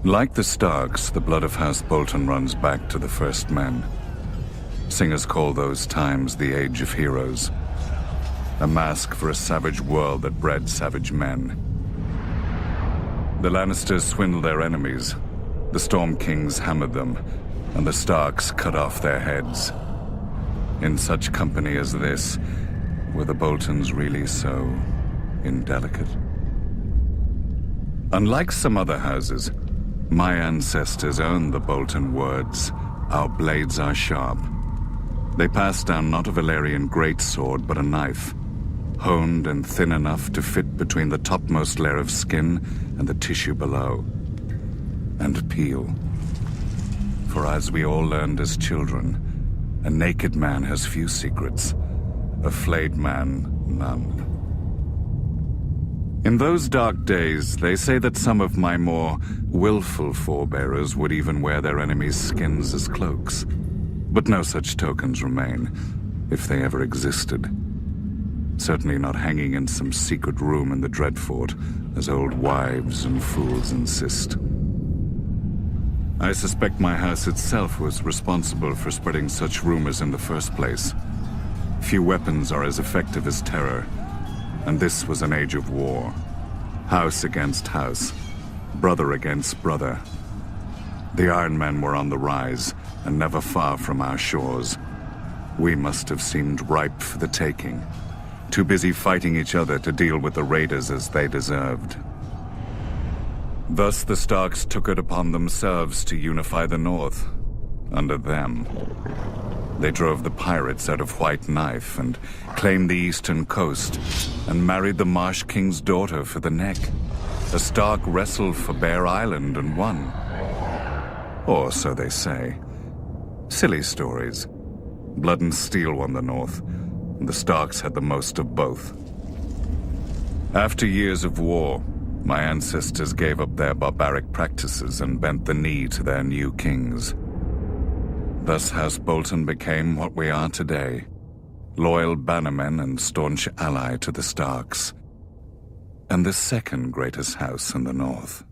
Like the Starks, the blood of House Bolton runs back to the first men. Singers call those times the Age of Heroes, a mask for a savage world that bred savage men. The Lannisters swindled their enemies, the Storm Kings hammered them, and the Starks cut off their heads. In such company as this, were the Boltons really so indelicate? Unlike some other houses, my ancestors owned the Bolton words, "Our blades are sharp." They passed down not a Valyrian greatsword, but a knife, honed and thin enough to fit between the topmost layer of skin and the tissue below, and peel. For as we all learned as children, a naked man has few secrets, a flayed man none. In those dark days, they say that some of my more willful forebearers would even wear their enemies' skins as cloaks. But no such tokens remain, if they ever existed. Certainly not hanging in some secret room in the Dreadfort, as old wives and fools insist. I suspect my house itself was responsible for spreading such rumors in the first place. Few weapons are as effective as terror, and this was an age of war. House against house, brother against brother. The Iron Men were on the rise, and never far from our shores. We must have seemed ripe for the taking, too busy fighting each other to deal with the raiders as they deserved. Thus the Starks took it upon themselves to unify the North, under them. They drove the pirates out of White Knife and claimed the eastern coast, and married the Marsh King's daughter for the neck. The Stark wrestled for Bear Island and won. Or so they say. Silly stories. Blood and Steel won the North, and the Starks had the most of both. After years of war, my ancestors gave up their barbaric practices and bent the knee to their new kings. Thus House Bolton became what we are today, loyal bannermen and staunch ally to the Starks, and the second greatest house in the North.